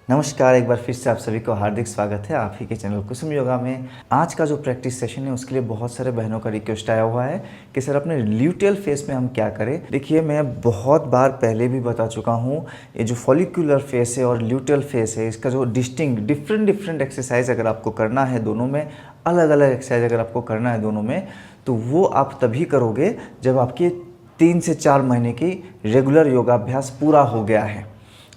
नमस्कार, एक बार फिर से आप सभी को हार्दिक स्वागत है आप ही के चैनल कुसुम योगा में। आज का जो प्रैक्टिस सेशन है उसके लिए बहुत सारे बहनों का रिक्वेस्ट आया हुआ है कि सर अपने ल्यूटियल फेस में हम क्या करें। देखिए, मैं बहुत बार पहले भी बता चुका हूँ, ये जो फॉलिकुलर फेस है और ल्यूटियल फेस है, इसका जो डिफरेंट एक्सरसाइज अगर आपको करना है, दोनों में अलग अलग एक्सरसाइज अगर आपको करना है दोनों में, तो वो आप तभी करोगे जब आपके 3 से 4 महीने की रेगुलर योगाभ्यास पूरा हो गया है।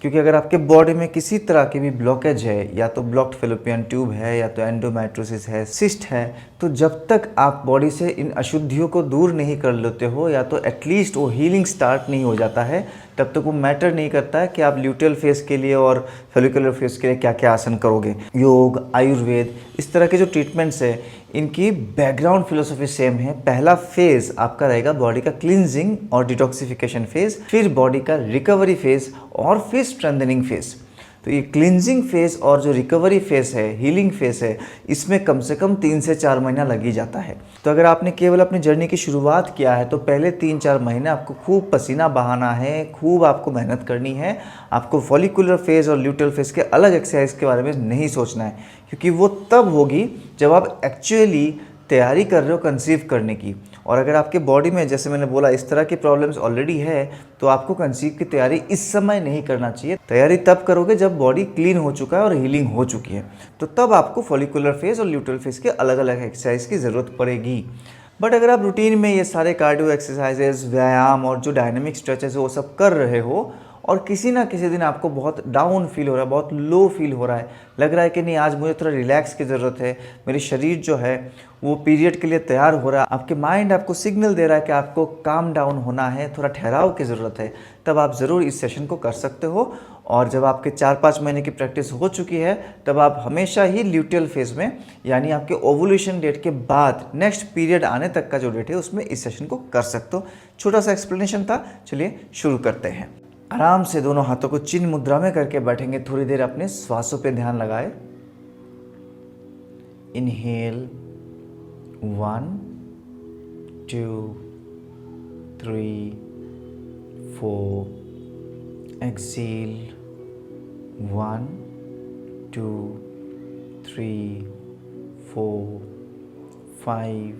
क्योंकि अगर आपके बॉडी में किसी तरह की भी ब्लॉकेज है, या तो ब्लॉक्ड फेलोपियन ट्यूब है, या तो एंडोमेट्रोसिस है, सिस्ट है, तो जब तक आप बॉडी से इन अशुद्धियों को दूर नहीं कर लेते हो, या तो एटलीस्ट वो हीलिंग स्टार्ट नहीं हो जाता है, तब तक वो मैटर नहीं करता है कि आप ल्यूटियल फेस के लिए और फेलिकुलर फेस के लिए क्या क्या आसन करोगे। योग, आयुर्वेद, इस तरह के जो ट्रीटमेंट्स है, इनकी बैकग्राउंड फिलोसफी सेम है। पहला फेज आपका रहेगा बॉडी का क्लींजिंग और डिटॉक्सिफिकेशन फेज, फिर बॉडी का रिकवरी फेज, और फिर स्ट्रेंथनिंग फेज। तो ये क्लींजिंग फेज और जो रिकवरी फेज है, हीलिंग फेज है, इसमें कम से कम 3 से 4 महीना लग ही जाता है। तो अगर आपने केवल अपनी जर्नी की शुरुआत किया है, तो पहले 3-4 महीने आपको खूब पसीना बहाना है, खूब आपको मेहनत करनी है। आपको फॉलिकुलर फेज और ल्यूटियल फेज के अलग एक्सरसाइज के बारे में नहीं सोचना है, क्योंकि वो तब होगी जब आप एक्चुअली तैयारी कर रहे हो कंसीव करने की। और अगर आपके बॉडी में, जैसे मैंने बोला, इस तरह की प्रॉब्लम्स ऑलरेडी है, तो आपको कंसीव की तैयारी इस समय नहीं करना चाहिए। तैयारी तब करोगे जब बॉडी क्लीन हो चुका है और हीलिंग हो चुकी है, तो तब आपको फॉलिकुलर फेज और ल्यूटियल फेज के अलग अलग एक्सरसाइज की ज़रूरत पड़ेगी। बट अगर आप रूटीन में ये सारे कार्डियो एक्सरसाइजेज, व्यायाम और जो डायनेमिक स्ट्रेचेस वो सब कर रहे हो, और किसी ना किसी दिन आपको बहुत डाउन फील हो रहा है, बहुत लो फील हो रहा है, लग रहा है कि नहीं, आज मुझे थोड़ा रिलैक्स की ज़रूरत है, मेरी शरीर जो है वो पीरियड के लिए तैयार हो रहा है, आपके माइंड आपको सिग्नल दे रहा है कि आपको काम डाउन होना है, थोड़ा ठहराव की ज़रूरत है, तब आप ज़रूर इस सेशन को कर सकते हो। और जब आपके 4-5 महीने की प्रैक्टिस हो चुकी है, तब आप हमेशा ही ल्यूटियल फेज में, यानी आपके ओवुलेशन डेट के बाद नेक्स्ट पीरियड आने तक का जो डेट है, उसमें इस सेशन को कर सकते हो। छोटा सा एक्सप्लेनेशन था, चलिए शुरू करते हैं। आराम से दोनों हाथों को चिन्ह मुद्रा में करके बैठेंगे। थोड़ी देर अपने श्वासों पे ध्यान लगाए। Inhale 1 2 3 4, exhale 1 2 3 4 5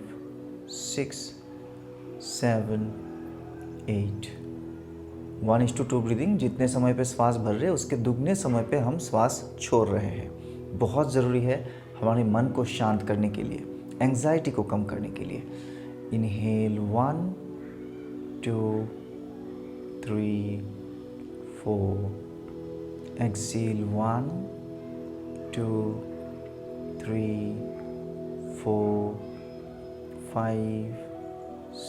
6 7 8। 1:2 ब्रीदिंग। जितने समय पे श्वास भर रहे हैं, उसके दुगने समय पे हम श्वास छोड़ रहे हैं। बहुत ज़रूरी है हमारे मन को शांत करने के लिए, एंग्जाइटी को कम करने के लिए। Inhale 1 2 3 4, exhale 1 2 3 4 5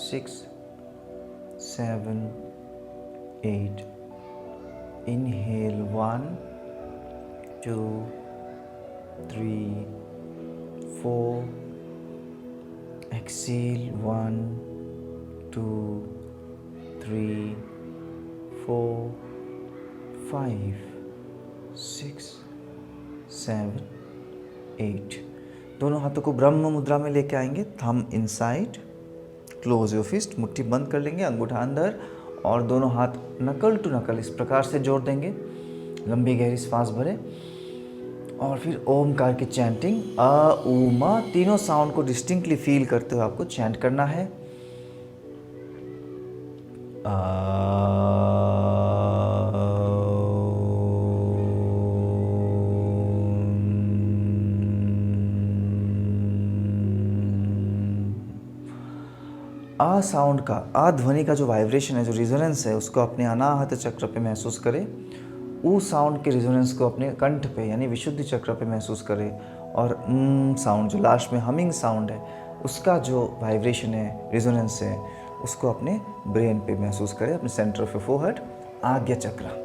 6 7 8। Inhale 1 2 3 4, exhale 1 2 3 4 5 6 7 8। दोनों हाथों को ब्रह्म मुद्रा में लेके आएंगे। Thumb inside, close your fist, मुट्ठी बंद कर लेंगे, अंगूठा अंदर, और दोनों हाथ नकल टू नकल इस प्रकार से जोड़ देंगे। लंबी गहरी सांस भरें, और फिर ओमकार की चैंटिंग, अ उ म, तीनों साउंड को डिस्टिंक्टली फील करते हुए आपको चैंट करना है। आ साउंड का, आ ध्वनि का जो वाइब्रेशन है, जो रिजोनेंस है, उसको अपने अनाहत चक्र पे महसूस करें। ऊ साउंड के रिजोनेंस को अपने कंठ पे, यानी विशुद्धि चक्र पे महसूस करें। और साउंड, जो लास्ट में हमिंग साउंड है, उसका जो वाइब्रेशन है, रिजोनेंस है, उसको अपने ब्रेन पे महसूस करें, अपने सेंटर ऑफ फोरहेड, आज्ञा चक्र।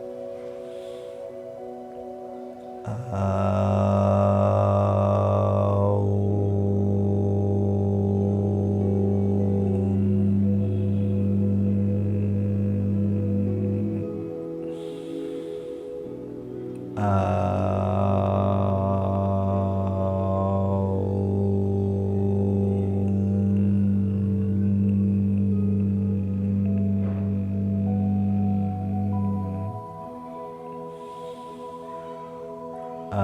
बहुत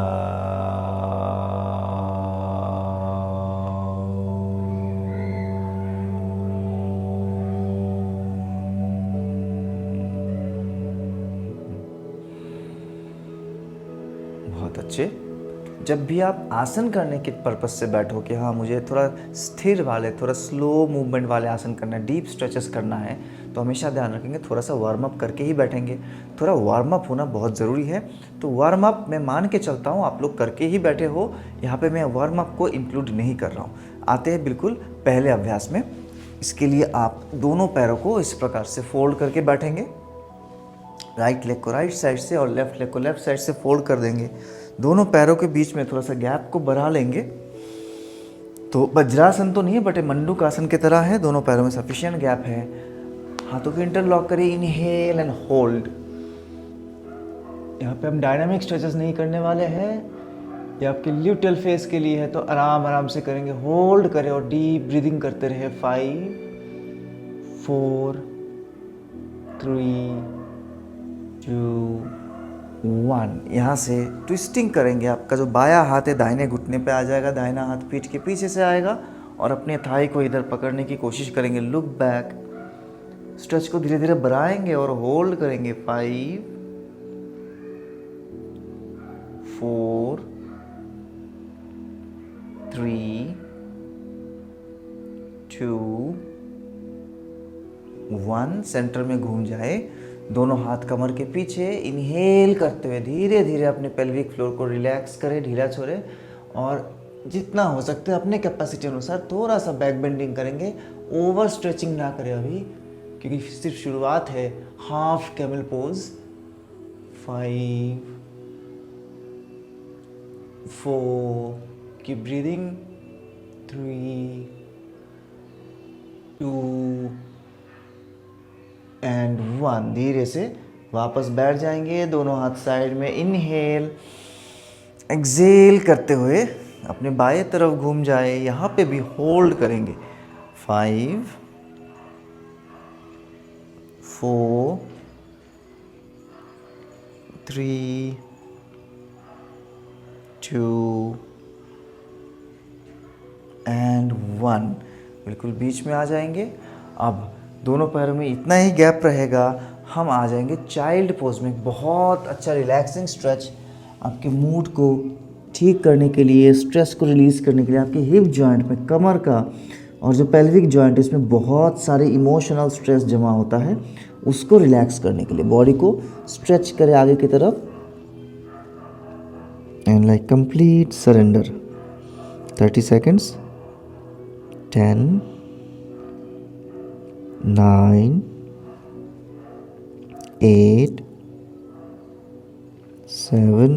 अच्छे। जब भी आप आसन करने के पर्पज से बैठो कि हाँ मुझे थोड़ा स्थिर वाले, थोड़ा स्लो मूवमेंट वाले आसन करना है, डीप स्ट्रेचेस करना है, तो हमेशा ध्यान रखेंगे थोड़ा सा वार्म अप करके ही बैठेंगे। थोड़ा वार्म अप होना बहुत ज़रूरी है। तो वार्म अप मैं मान के चलता हूँ आप लोग करके ही बैठे हो, यहाँ पे मैं वार्म अप को इंक्लूड नहीं कर रहा हूँ। आते हैं बिल्कुल पहले अभ्यास में। इसके लिए आप दोनों पैरों को इस प्रकार से फोल्ड करके बैठेंगे। राइट लेग को राइट साइड से और लेफ्ट लेग को लेफ्ट साइड से फोल्ड कर देंगे। दोनों पैरों के बीच में थोड़ा सा गैप को बढ़ा लेंगे। तो वज्रासन तो नहीं है बट मंडूक आसन की तरह है। दोनों पैरों में सफिशिएंट गैप है। हाथों को इंटरलॉक करिए, इनहेल एंड होल्ड। यहाँ पे हम डायनामिक स्ट्रेचेस नहीं करने वाले हैं, ये आपके ल्यूटेल फेस के लिए है, तो आराम आराम से करेंगे। होल्ड करें और डीप ब्रीदिंग करते रहे। 5 4 3 2 1। यहाँ से ट्विस्टिंग करेंगे। आपका जो बायां हाथ है दाहिने घुटने पे आ जाएगा, दाहिना हाथ पीठ के पीछे से आएगा और अपने थाई को इधर पकड़ने की कोशिश करेंगे। Look back. स्ट्रेच को धीरे धीरे बढ़ाएंगे और होल्ड करेंगे। 5 4 3 2 1। सेंटर में घूम जाए। दोनों हाथ कमर के पीछे। इनहेल करते हुए धीरे धीरे अपने पेल्विक फ्लोर को रिलैक्स करें, ढीला छोड़े और जितना हो सकता है अपने कैपेसिटी अनुसार थोड़ा सा बैक बेंडिंग करेंगे। ओवर स्ट्रेचिंग ना करें अभी, क्योंकि सिर्फ शुरुआत है। Half camel pose. 5 4 keep breathing. 3 2 and 1। धीरे से वापस बैठ जाएंगे। दोनों हाथ साइड में। इनहेल, एक्सेल करते हुए अपने बाएं तरफ घूम जाए। यहाँ पे भी होल्ड करेंगे। 5 4 3 2 एंड 1। बिल्कुल बीच में आ जाएंगे। अब दोनों पैरों में इतना ही गैप रहेगा। हम आ जाएंगे चाइल्ड पोज में। बहुत अच्छा रिलैक्सिंग स्ट्रेच आपके मूड को ठीक करने के लिए, स्ट्रेस को रिलीज़ करने के लिए। आपके हिप जॉइंट में, कमर का और जो पेल्विक जॉइंट है इसमें बहुत सारे इमोशनल स्ट्रेस जमा होता है, उसको रिलैक्स करने के लिए बॉडी को स्ट्रेच करें आगे की तरफ and like complete surrender. 30 seconds। 10 9 8 7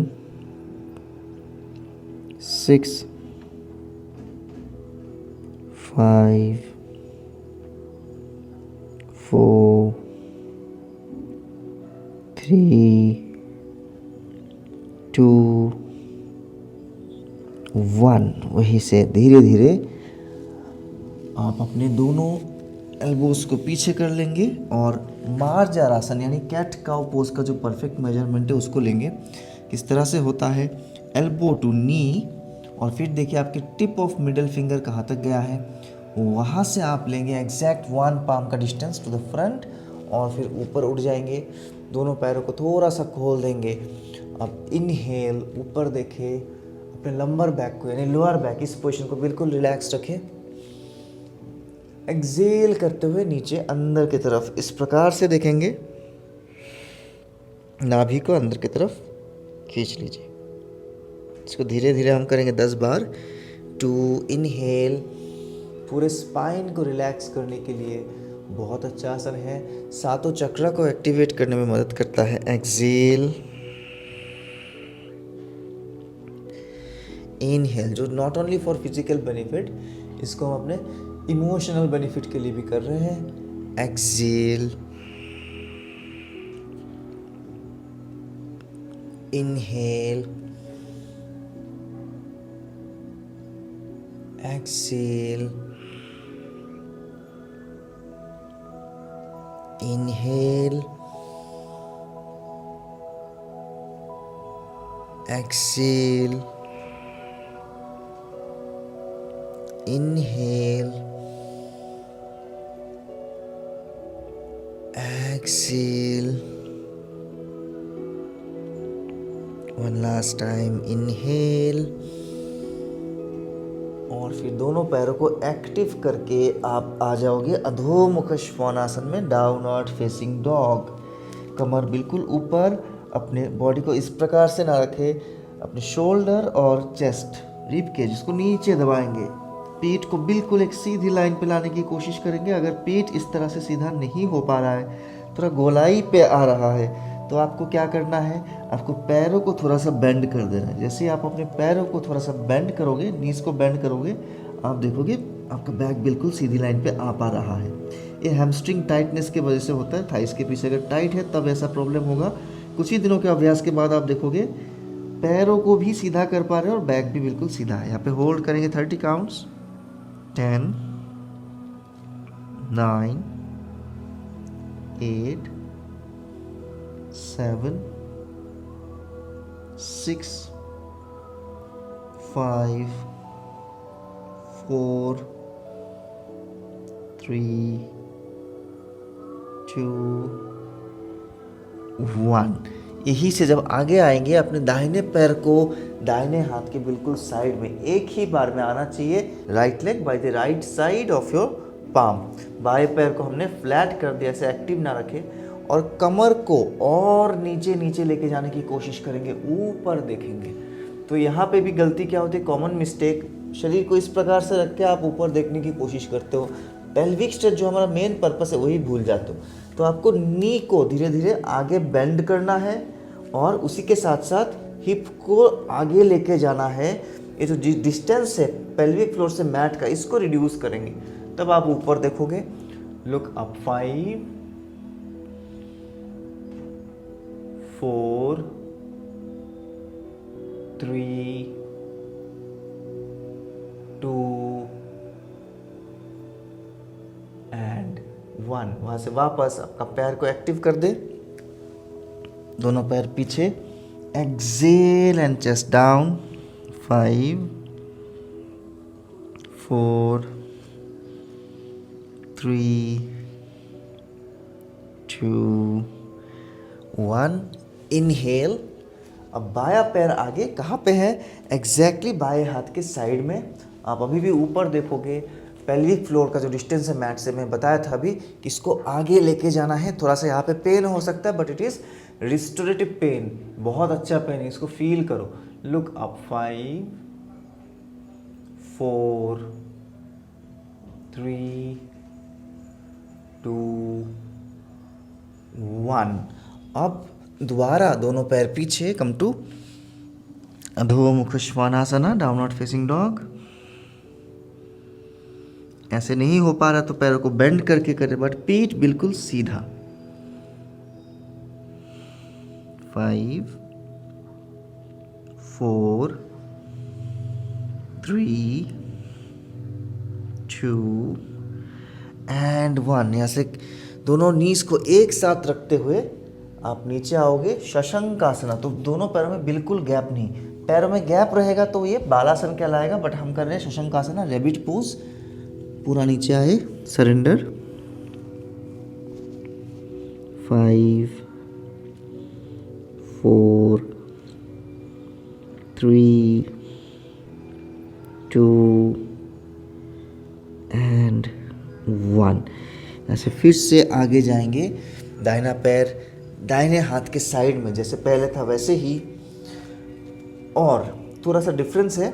6 5 4 3 2 1। वहीं से धीरे धीरे आप अपने दोनों एल्बोज को पीछे कर लेंगे और मार्जार आसन यानी कैट काउ पोज का जो परफेक्ट मेजरमेंट है उसको लेंगे। किस तरह से होता है? एल्बो टू नी और फिर देखिए आपकी टिप ऑफ मिडल फिंगर कहाँ तक गया है। वहाँ से आप लेंगे एग्जैक्ट 1 पाम का डिस्टेंस टू द फ्रंट और फिर ऊपर उठ जाएंगे। दोनों पैरों को थोड़ा सा खोल देंगे। अब इनहेल, ऊपर देखें, अपने लंबर बैक को यानी लोअर बैक इस पोजीशन को बिल्कुल रिलैक्स रखें। एक्सेल करते हुए नीचे अंदर की तरफ इस प्रकार से देखेंगे। नाभि को अंदर की तरफ खींच लीजिए। इसको धीरे धीरे हम करेंगे 10 बार। टू इनहेल, पूरे स्पाइन को रिलैक्स करने के लिए बहुत अच्छा आसन है। सातों चक्र को एक्टिवेट करने में मदद करता है। एक्सेल, इनहेल, जो not only for physical benefit, इसको हम अपने इमोशनल बेनिफिट के लिए भी कर रहे हैं। Exhale, inhale, exhale, inhale, exhale, inhale, exhale, one last time, inhale, और फिर दोनों पैरों को एक्टिव करके आप आ जाओगे अधोमुख श्वानासन में, डाउनवर्ड फेसिंग डॉग। कमर बिल्कुल ऊपर, अपने बॉडी को इस प्रकार से ना रखें, अपने शोल्डर और चेस्ट, रिब केज इसको नीचे दबाएंगे, पीठ को बिल्कुल एक सीधी लाइन पे लाने की कोशिश करेंगे। अगर पीठ इस तरह से सीधा नहीं हो पा रहा है, थोड़ा गोलाई पे आ रहा है, तो आपको क्या करना है, आपको पैरों को थोड़ा सा बेंड कर देना है। जैसे ही आप अपने पैरों को थोड़ा सा बेंड करोगे, नीज को बेंड करोगे, आप देखोगे आपका बैक बिल्कुल सीधी लाइन पे आ पा रहा है। ये हैमस्ट्रिंग टाइटनेस की वजह से होता है। थाइस के पीछे अगर टाइट है तब ऐसा प्रॉब्लम होगा। कुछ ही दिनों के अभ्यास के बाद आप देखोगे पैरों को भी सीधा कर पा रहे हो और बैक भी बिल्कुल सीधा है। यहाँ पे होल्ड करेंगे 30 काउंट्स, 10, 9, 8, 7, 6, 5, 4, 3, 2, 1। यही से जब आगे आएंगे, अपने दाहिने पैर को दाहिने हाथ के बिल्कुल साइड में एक ही बार में आना चाहिए। Right leg by the right side of your palm. बाएं पैर को हमने फ्लैट कर दिया, ऐसे एक्टिव ना रखें, और कमर को और नीचे नीचे लेके जाने की कोशिश करेंगे, ऊपर देखेंगे। तो यहाँ पे भी गलती क्या होती है, कॉमन मिस्टेक, शरीर को इस प्रकार से रख के आप ऊपर देखने की कोशिश करते हो, पेल्विक स्ट्रेच जो हमारा मेन पर्पस है वही भूल जाते हो। तो आपको नी को धीरे धीरे आगे बेंड करना है और उसी के साथ साथ हिप को आगे लेके जाना है। ये जो डिस्टेंस है पेल्विक फ्लोर से मैट का, इसको रिड्यूस करेंगे, तब आप ऊपर देखोगे। Look up, 5, 4, 3, 2 and 1। वहां से वापस आपका पैर को एक्टिव कर दे, दोनों पैर पीछे, exhale and chest down, 5, 4, 3, 2, 1। Inhale. अब बायां पैर आगे कहाँ पे है, एग्जैक्टली बाएं हाथ के साइड में। आप अभी भी ऊपर देखोगे, पेल्विक फ्लोर का जो डिस्टेंस है मैट से, मैं बताया था अभी कि इसको आगे लेके जाना है। थोड़ा सा यहाँ पे पेन हो सकता है, but it is restorative pain, बहुत अच्छा पेन है, इसको फील करो। Look up, 5, 4, 3, 2, 1। अब दोबारा दोनों पैर पीछे, come to Adhomukha Svanasana, downward facing dog. ऐसे नहीं हो पा रहा तो पैरों को बेंड करके करें, बट पीठ बिल्कुल सीधा। 5, 4, 3, 2 एंड 1। यहाँ से दोनों नीज को एक साथ रखते हुए आप नीचे आओगे, शशंकासना। तो दोनों पैरों में बिल्कुल गैप नहीं, पैरों में गैप रहेगा तो ये बालासन कहलाएगा, बट हम कर रहे हैं शशंकासना, रैबिट पोज। पूरा नीचे आए, सरेंडर। 5, 4, 3, 2 एंड 1। ऐसे फिर से आगे जाएंगे, दाहिना पैर दाहिने हाथ के साइड में, जैसे पहले था वैसे ही। और थोड़ा सा डिफरेंस है,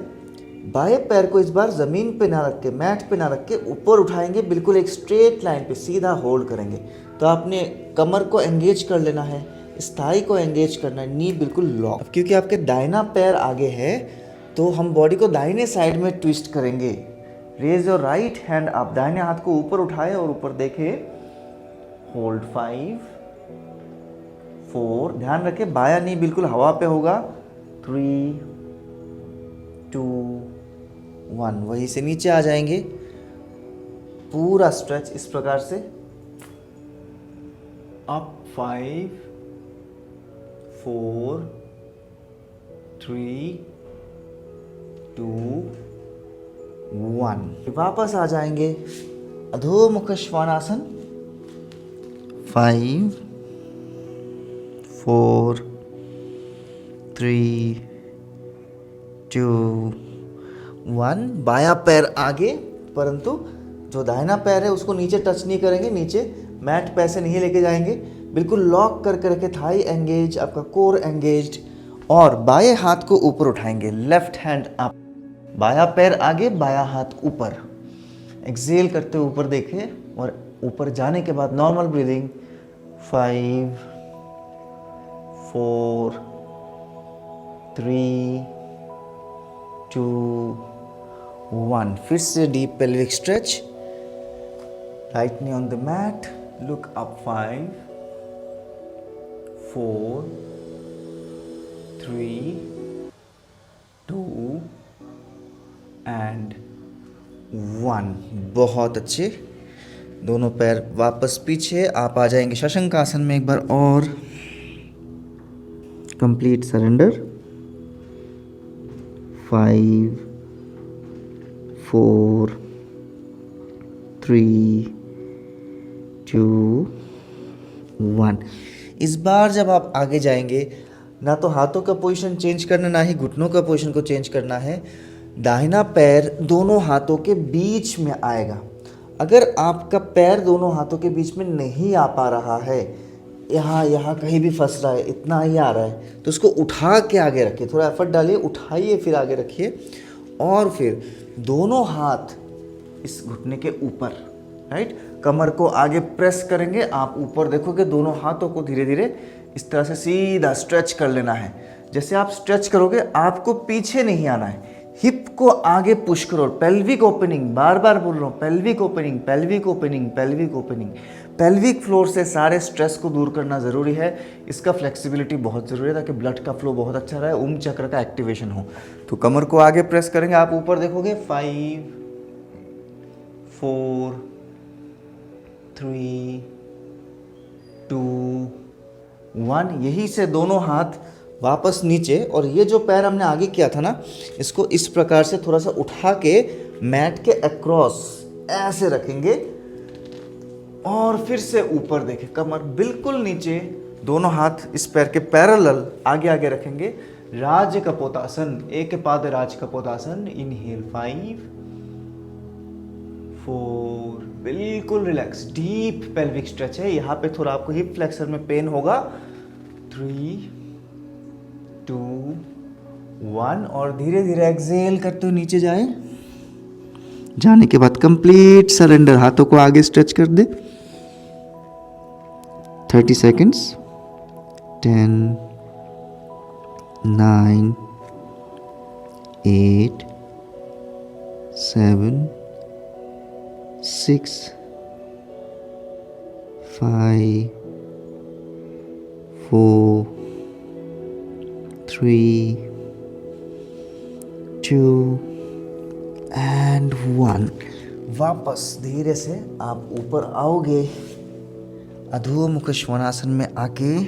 बाएं पैर को इस बार ज़मीन पे ना रख के, मैट पे ना रख के ऊपर उठाएंगे, बिल्कुल एक स्ट्रेट लाइन पे सीधा होल्ड करेंगे। तो आपने कमर को एंगेज कर लेना है, स्थाई को एंगेज करना है, नी बिल्कुल लॉक। क्योंकि आपके दाहिना पैर आगे है तो हम बॉडी को दाहिने साइड में ट्विस्ट करेंगे। Raise your right hand up, दाहिने हाथ को ऊपर उठाए और ऊपर देखे, होल्ड, 5, 4, ध्यान रखें बायां नी बिल्कुल हवा पे होगा, 3, 2, 1। वहीं से नीचे आ जाएंगे, पूरा स्ट्रेच इस प्रकार से, अप, 5, 4, 3, 2, 1। वापस आ जाएंगे अधोमुख श्वानासन। 5, 4, 3, 2, 1। बायां पैर आगे, परंतु जो दाहिना पैर है उसको नीचे टच नहीं करेंगे, नीचे मैट पैर से नहीं लेके जाएंगे, बिल्कुल लॉक करके रखे, थाई एंगेज, आपका कोर एंगेज्ड, और बाएं हाथ को ऊपर उठाएंगे, लेफ्ट हैंड अप, बायां पैर आगे, बायां हाथ ऊपर, एक्सेल करते हुए ऊपर देखें, और ऊपर जाने के बाद नॉर्मल ब्रीदिंग। 5, 4, 3, 2, 1। फिर से deep pelvic stretch, right knee on the mat, look up. 5, 4, 3, 2 and 1। बहुत अच्छे। दोनों पैर वापस पीछे, आप आ जाएंगे शशंकासन में एक बार और। Complete surrender. 5, 4, 3, 2, 1। इस बार जब आप आगे जाएंगे, ना तो हाथों का पोजीशन चेंज करना, ना ही घुटनों का पोजीशन को चेंज करना है। दाहिना पैर दोनों हाथों के बीच में आएगा। अगर आपका पैर दोनों हाथों के बीच में नहीं आ पा रहा है, यहाँ कहीं भी फंस रहा है, इतना ही आ रहा है, तो उसको उठा के आगे रखिए, थोड़ा एफर्ट डालिए, उठाइए, फिर आगे रखिए, और फिर दोनों हाथ इस घुटने के ऊपर, राइट, कमर को आगे प्रेस करेंगे, आप ऊपर देखोगे, दोनों हाथों को धीरे धीरे इस तरह से सीधा स्ट्रेच कर लेना है। जैसे आप स्ट्रेच करोगे, आपको पीछे नहीं आना है, हिप को आगे पुश करो, पेल्विक ओपनिंग, बार बार बोल रहा हूँ, pelvic opening, pelvic opening, pelvic opening. Pelvic floor से सारे स्ट्रेस को दूर करना ज़रूरी है। इसका फ्लेक्सिबिलिटी बहुत ज़रूरी है ताकि ब्लड का फ्लो बहुत अच्छा रहे, ओम चक्र का एक्टिवेशन हो। तो कमर को आगे प्रेस करेंगे, आप ऊपर देखोगे। 5, 4, 3, 2, 1। यही से दोनों हाथ वापस नीचे, और ये जो पैर हमने आगे किया था ना, इसको इस प्रकार से थोड़ा सा उठा के मैट के अक्रॉस ऐसे रखेंगे, और फिर से ऊपर देखें, कमर बिल्कुल नीचे, दोनों हाथ इस पैर के पैरेलल आगे आगे रखेंगे। राज कपोतासन, एक पाद राज कपोतासन। इनहेल 5, 4, बिल्कुल रिलैक्स, डीप पेल्विक स्ट्रेच है। यहाँ पे थोड़ा आपको हिप फ्लेक्सर में पेन होगा। 3, 2, 1, और धीरे धीरे एक्सेल करते हुए नीचे जाए। जाने के बाद कंप्लीट सरेंडर, हाथों को आगे स्ट्रेच कर दे। 30 सेकेंड्स। 10, 9, 8, 7, 6, 5, 4, 3, 2 एंड 1। वापस धीरे से आप ऊपर आओगे, अधोमुख श्वानासन में आके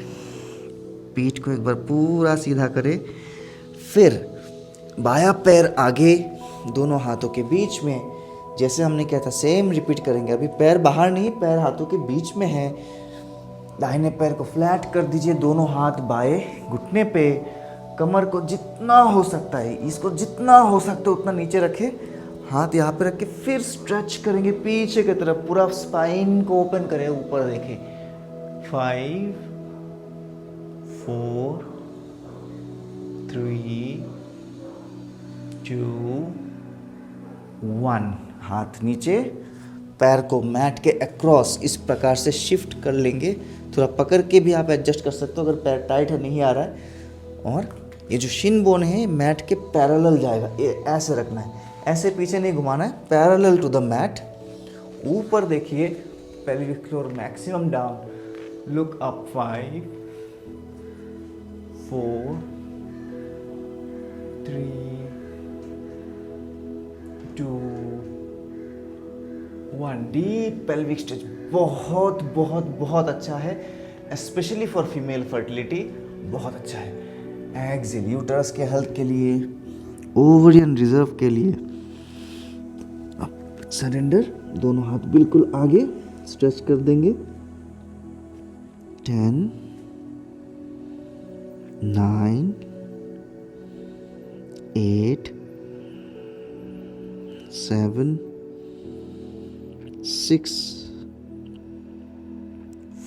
पीठ को एक बार पूरा सीधा करें। फिर बायां पैर आगे, दोनों हाथों के बीच में, जैसे हमने किया था सेम रिपीट करेंगे। अभी पैर बाहर नहीं, पैर हाथों के बीच में है। दाहिने पैर को फ्लैट कर दीजिए, दोनों हाथ बाएं घुटने पे, कमर को जितना हो सकता है, इसको जितना हो सकता है उतना नीचे रखें, हाथ यहाँ पे रख के फिर स्ट्रेच करेंगे पीछे की तरफ, पूरा स्पाइन को ओपन करें, ऊपर देखें। 5, 4, 3, 2, 1। हाथ नीचे, पैर को मैट के अक्रॉस इस प्रकार से शिफ्ट कर लेंगे। थोड़ा पकड़ के भी आप एडजस्ट कर सकते हो अगर पैर टाइट है, नहीं आ रहा है। और ये जो शिन बोन है मैट के पैरेलल जाएगा, ये ऐसे रखना है, ऐसे पीछे नहीं घुमाना है, पैरेलल टू द मैट। ऊपर देखिए, pelvic floor maximum down, look up. 5, 4, 3, 2, 1। Deep pelvic stretch बहुत बहुत बहुत अच्छा है, स्पेशली फॉर फीमेल फर्टिलिटी, बहुत अच्छा है। एक्सेल यूटरस के हेल्थ के लिए, ओवरियन रिजर्व के लिए। अब सरेंडर, दोनों हाथ बिल्कुल आगे स्ट्रेच कर देंगे। 10 9 8 7 6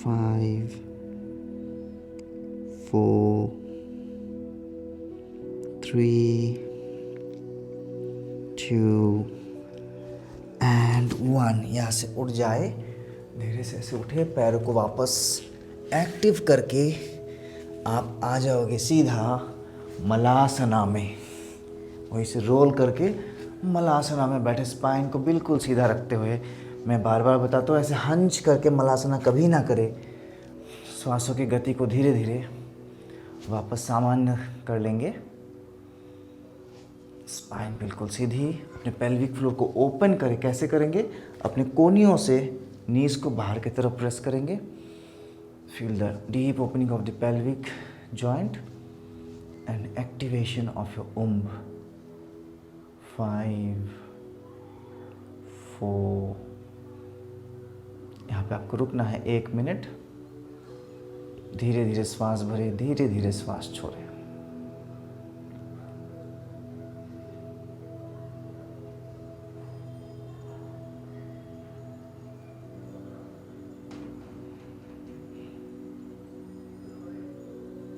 5 4 3 2 एंड 1। यहाँ से उठ जाए, धीरे से ऐसे उठे, पैरों को वापस एक्टिव करके आप आ जाओगे सीधा मलासना में। वहीं से रोल करके मलासना में बैठे, स्पाइन को बिल्कुल सीधा रखते हुए। मैं बार बार बताता हूँ, ऐसे हंच करके मलासना कभी ना करें। श्वासों की गति को धीरे धीरे वापस सामान्य कर लेंगे। स्पाइन बिल्कुल सीधी, अपने पेल्विक फ्लोर को ओपन करें। कैसे करेंगे? अपने कोहनियों से नीज को बाहर की तरफ प्रेस करेंगे। Feel the deep opening of the pelvic joint and activation of your womb. 5 4, यहाँ पे आपको रुकना है 1 मिनट। धीरे धीरे श्वास भरें, धीरे धीरे श्वास छोड़ें।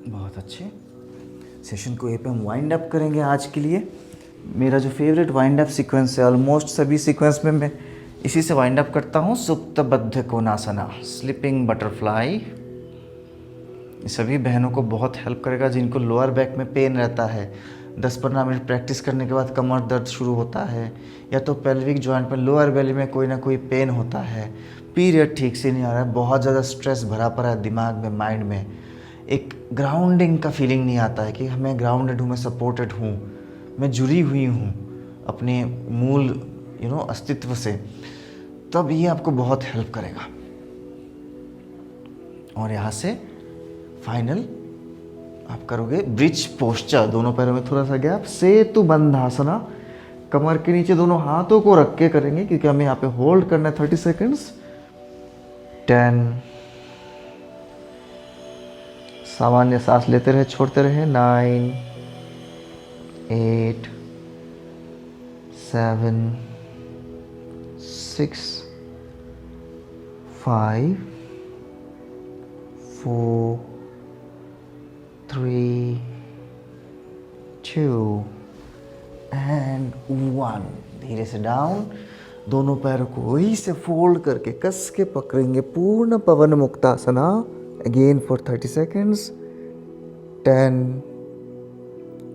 बहुत अच्छे। सेशन को यहीं पे हम वाइंड अप करेंगे आज के लिए। मेरा जो फेवरेट वाइंड अप सीक्वेंस है, ऑलमोस्ट सभी सीक्वेंस में मैं इसी से वाइंड अप करता हूँ। सुप्त बद्ध कोणासना, स्लीपिंग बटरफ्लाई। सभी बहनों को बहुत हेल्प करेगा जिनको लोअर बैक में पेन रहता है। 10-15 मिनट प्रैक्टिस करने के बाद कमर दर्द शुरू होता है, या तो पेल्विक जॉइंट में लोअर बेली में कोई ना कोई पेन होता है, पीरियड ठीक से नहीं आ रहा है, बहुत ज़्यादा स्ट्रेस भरा पड़ा है दिमाग में, माइंड में, एक ग्राउंडिंग का फीलिंग नहीं आता है कि मैं ग्राउंडेड हूँ, मैं सपोर्टेड हूँ, मैं जुड़ी हुई हूँ अपने मूल अस्तित्व से, तब ये आपको बहुत हेल्प करेगा। और यहाँ से फाइनल आप करोगे ब्रिज पोस्चर, दोनों पैरों में थोड़ा सा गैप, सेतु बंधासना। कमर के नीचे दोनों हाथों को रख के करेंगे क्योंकि हमें यहाँ पे होल्ड करना है 30 सेकेंड्स। 10, सामान्य सांस लेते रहे, छोड़ते रहे। 9 8 7 6 5 4 3 2 एंड 1। धीरे से डाउन, दोनों पैरों को वही से फोल्ड करके कस के पकड़ेंगे। Purna Pawan Muktasana again for 30 seconds. 10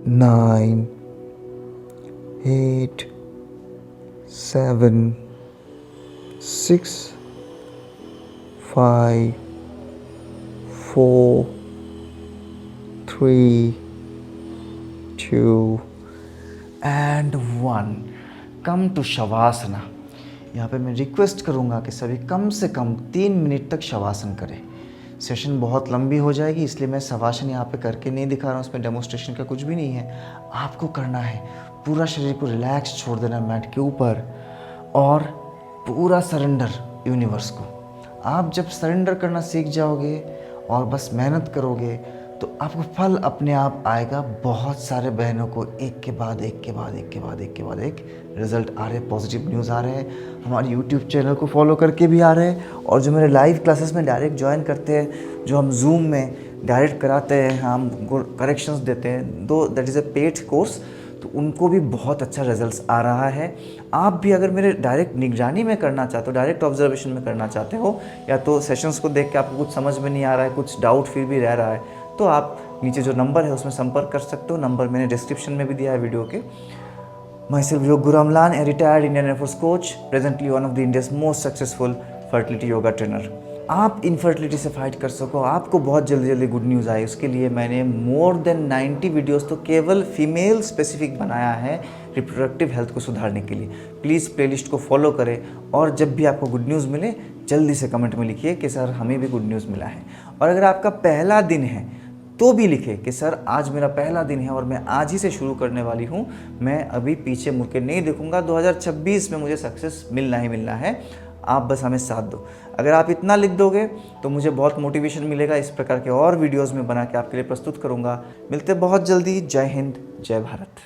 9 8 7 6 5 4 3 2 and 1। Come to Shavasana. यहाँ पे मैं रिक्वेस्ट करूँगा कि सभी कम से कम 3 मिनट तक शवासन करें। सेशन बहुत लंबी हो जाएगी, इसलिए मैं शवासन यहाँ पे करके नहीं दिखा रहा हूँ, उसमें डेमोस्ट्रेशन का कुछ भी नहीं है। आपको करना है, पूरा शरीर को रिलैक्स छोड़ देना मैट के ऊपर और पूरा सरेंडर यूनिवर्स को। आप जब सरेंडर करना सीख जाओगे और बस मेहनत करोगे तो आपको फल अपने आप आएगा। बहुत सारे बहनों को एक के बाद एक रिजल्ट आ रहे हैं, पॉजिटिव न्यूज़ आ रहे हैं। हमारे यूट्यूब चैनल को फॉलो करके भी आ रहे हैं, और जो मेरे लाइव क्लासेस में डायरेक्ट ज्वाइन करते हैं, जो हम जूम में डायरेक्ट कराते हैं, हम करेक्शंस देते हैं, दो that is a paid course, तो उनको भी बहुत अच्छा रिजल्ट्स आ रहा है। आप भी अगर मेरे डायरेक्ट निगरानी में करना चाहते हो, डायरेक्ट ऑब्जर्वेशन में करना चाहते हो, या तो सेशंस को देख के आपको कुछ समझ में नहीं आ रहा है, कुछ डाउट फिर भी रह रहा है, तो आप नीचे जो नंबर है उसमें संपर्क कर सकते हो। नंबर मैंने डिस्क्रिप्शन में भी दिया है वीडियो के। Myself Yog Guru Amlan, a retired Indian Air Force coach, presently one of the India's most successful fertility yoga trainer. आप इनफर्टिलिटी से फाइट कर सको, आपको बहुत जल्दी गुड न्यूज़ आए, उसके लिए मैंने मोर देन 90 वीडियोस तो केवल फीमेल स्पेसिफिक बनाया है रिप्रोडक्टिव हेल्थ को सुधारने के लिए। प्लीज़ प्लेलिस्ट को फॉलो करें, और जब भी आपको गुड न्यूज़ मिले जल्दी से कमेंट में लिखिए कि सर हमें भी गुड न्यूज़ मिला है। और अगर आपका पहला दिन है तो भी लिखे कि सर आज मेरा पहला दिन है और मैं आज ही से शुरू करने वाली हूँ, मैं अभी पीछे मुड़ के नहीं देखूँगा, 2026 में मुझे सक्सेस मिलना ही मिलना है, आप बस हमें साथ दो। अगर आप इतना लिख दोगे तो मुझे बहुत मोटिवेशन मिलेगा, इस प्रकार के और वीडियोज़ में बना के आपके लिए प्रस्तुत करूँगा। मिलते बहुत जल्दी। जय हिंद, जय भारत।